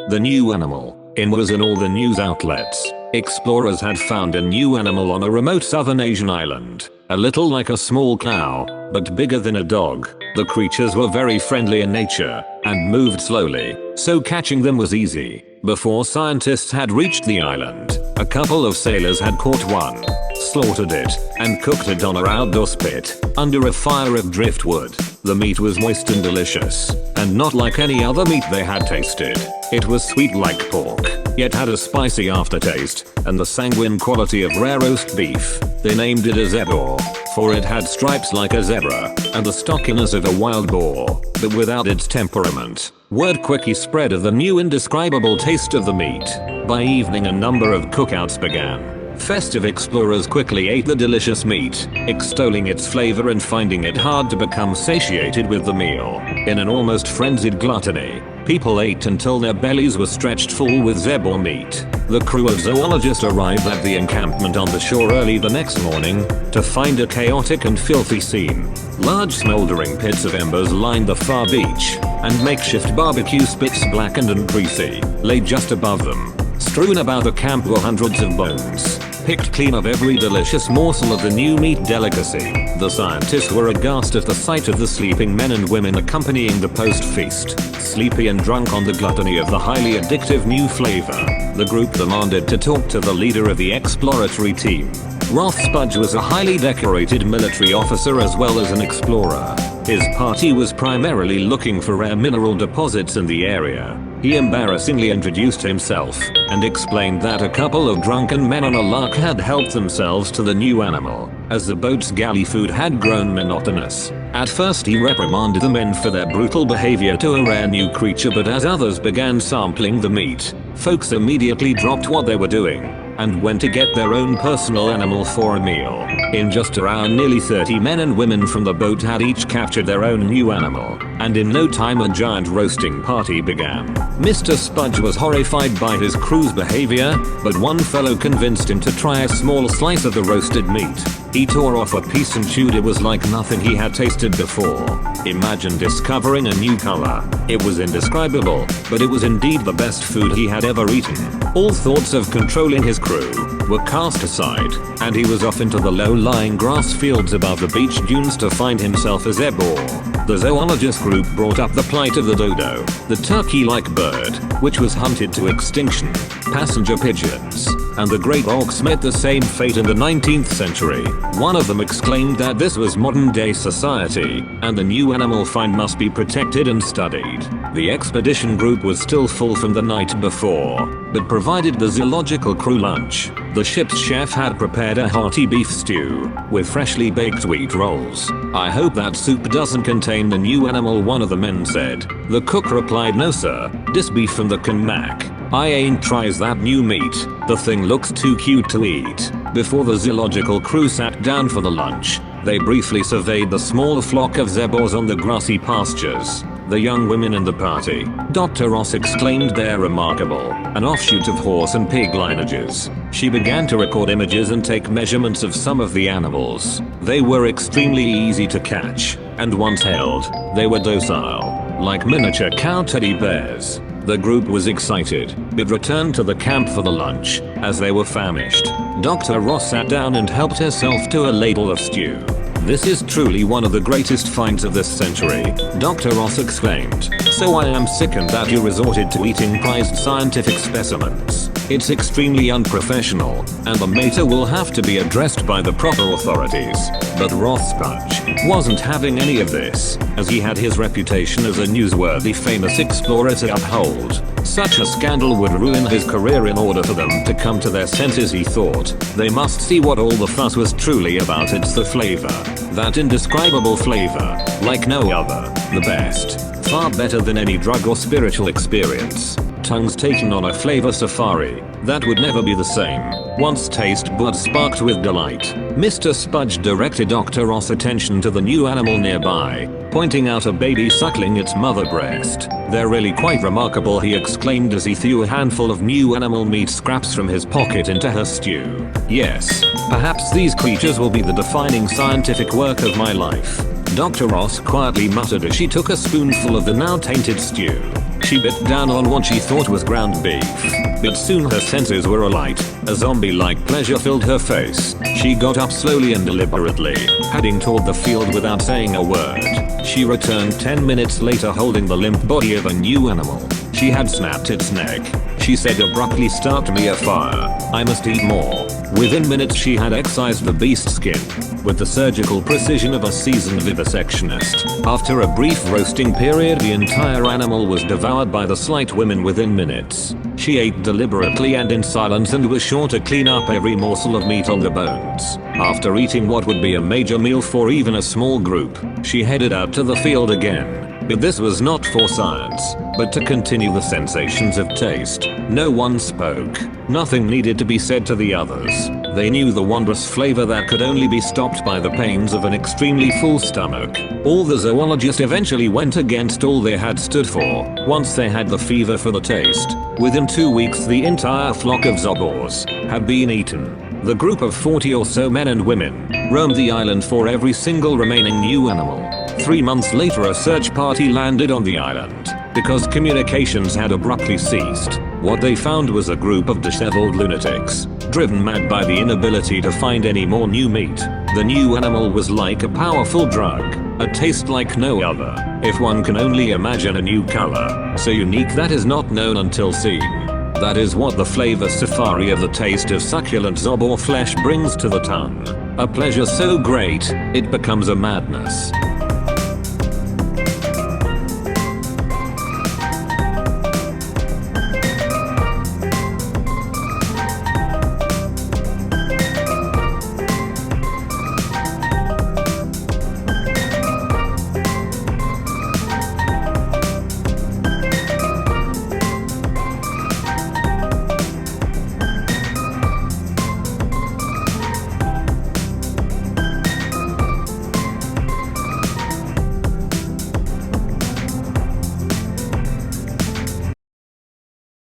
The new animal was in all the news outlets. Explorers had found a new animal on a remote southern Asian island. A little like a small cow, but bigger than a dog. The creatures were very friendly in nature and moved slowly, so catching them was easy. Before scientists had reached the island, a couple of sailors had caught one, slaughtered it, and cooked it on a outdoor spit under a fire of driftwood. The meat was moist and delicious, and not like any other meat they had tasted. It was sweet like pork, yet had a spicy aftertaste, and the sanguine quality of rare roast beef. They named it a zebor, for it had stripes like a zebra, and the stockiness of a wild boar, but without its temperament. Word quickly spread of the new indescribable taste of the meat. By evening a number of cookouts began. Festive explorers quickly ate the delicious meat, extolling its flavor and finding it hard to become satiated with the meal. In an almost frenzied gluttony, people ate until their bellies were stretched full with zebor meat. The crew of zoologists arrived at the encampment on the shore early the next morning to find a chaotic and filthy scene. Large smoldering pits of embers lined the far beach, and makeshift barbecue spits, blackened and greasy, lay just above them. Strewn about the camp were hundreds of bones, picked clean of every delicious morsel of the new meat delicacy. The scientists were aghast at the sight of the sleeping men and women accompanying the post-feast, sleepy and drunk on the gluttony of the highly addictive new flavor. The group demanded to talk to the leader of the exploratory team. Ross Spudge was a highly decorated military officer as well as an explorer. His party was primarily looking for rare mineral deposits in the area. He embarrassingly introduced himself and explained that a couple of drunken men on a lark had helped themselves to the new animal, as the boat's galley food had grown monotonous. At first he reprimanded the men for their brutal behavior to a rare new creature, but as others began sampling the meat, folks immediately dropped what they were doing and went to get their own personal animal for a meal. In just around nearly 30 men and women from the boat had each captured their own new animal, and in no time a giant roasting party began. Mr. Spudge was horrified by his crew's behavior, but one fellow convinced him to try a small slice of the roasted meat. He tore off a piece and chewed. It was like nothing he had tasted before. Imagine discovering a new color. It was indescribable, but it was indeed the best food he had ever eaten. All thoughts of controlling his crew were cast aside, and he was off into the low-lying grass fields above the beach dunes to find himself a zebor. The zoologist group brought up the plight of the dodo, the turkey-like bird, which was hunted to extinction, passenger pigeons, and the great auks met the same fate in the 19th century. One of them exclaimed that this was modern-day society, and the new animal find must be protected and studied. The expedition group was still full from the night before, but provided the zoological crew lunch. The ship's chef had prepared a hearty beef stew with freshly baked wheat rolls. "I hope that soup doesn't contain the new animal," one of the men said. The cook replied, "No sir, this beef from the Kanmak. I ain't tries that new meat. The thing looks too cute to eat." Before the zoological crew sat down for the lunch, they briefly surveyed the small flock of zebors on the grassy pastures. The young women in the party, Dr. Ross exclaimed, "They're remarkable, an offshoot of horse and pig lineages." She began to record images and take measurements of some of the animals. They were extremely easy to catch, and once held, they were docile, like miniature cow teddy bears. The group was excited, but returned to the camp for the lunch, as they were famished. Dr. Ross sat down and helped herself to a ladle of stew. "This is truly one of the greatest finds of this century," Dr. Ross exclaimed. "So I am sickened that you resorted to eating prized scientific specimens. It's extremely unprofessional, and the matter will have to be addressed by the proper authorities." But Ross Spudge wasn't having any of this, as he had his reputation as a newsworthy famous explorer to uphold. Such a scandal would ruin his career. In order for them to come to their senses, he thought, they must see what all the fuss was truly about. It's the flavor. That indescribable flavor, like no other, the best, far better than any drug or spiritual experience. Tongues taken on a flavor safari, that would never be the same. Once taste buds sparked with delight. Mr. Spudge directed Dr. Ross' attention to the new animal nearby, pointing out a baby suckling its mother breast. "They're really quite remarkable," he exclaimed as he threw a handful of new animal meat scraps from his pocket into her stew. "Yes, perhaps these creatures will be the defining scientific work of my life," Dr. Ross quietly muttered as she took a spoonful of the now tainted stew. She bit down on what she thought was ground beef, but soon her senses were alight. A zombie-like pleasure filled her face. She got up slowly and deliberately, heading toward the field without saying a word. She returned 10 minutes later holding the limp body of a new animal. She had snapped its neck. She said abruptly, "Start me a fire. I must eat more." Within minutes she had excised the beast's skin with the surgical precision of a seasoned vivisectionist. After a brief roasting period, the entire animal was devoured by the slight women within minutes. She ate deliberately and in silence and was sure to clean up every morsel of meat on the bones. After eating what would be a major meal for even a small group, she headed out to the field again. But this was not for science, but to continue the sensations of taste. No one spoke. Nothing needed to be said to the others. They knew the wondrous flavor that could only be stopped by the pains of an extremely full stomach. All the zoologists eventually went against all they had stood for, once they had the fever for the taste. Within 2 weeks the entire flock of zobors had been eaten. The group of 40 or so men and women roamed the island for every single remaining new animal. 3 months later a search party landed on the island. Because communications had abruptly ceased, what they found was a group of disheveled lunatics, driven mad by the inability to find any more new meat. The new animal was like a powerful drug, a taste like no other. If one can only imagine a new color, so unique that is not known until seen. That is what the flavor safari of the taste of succulent zobor flesh brings to the tongue. A pleasure so great, it becomes a madness.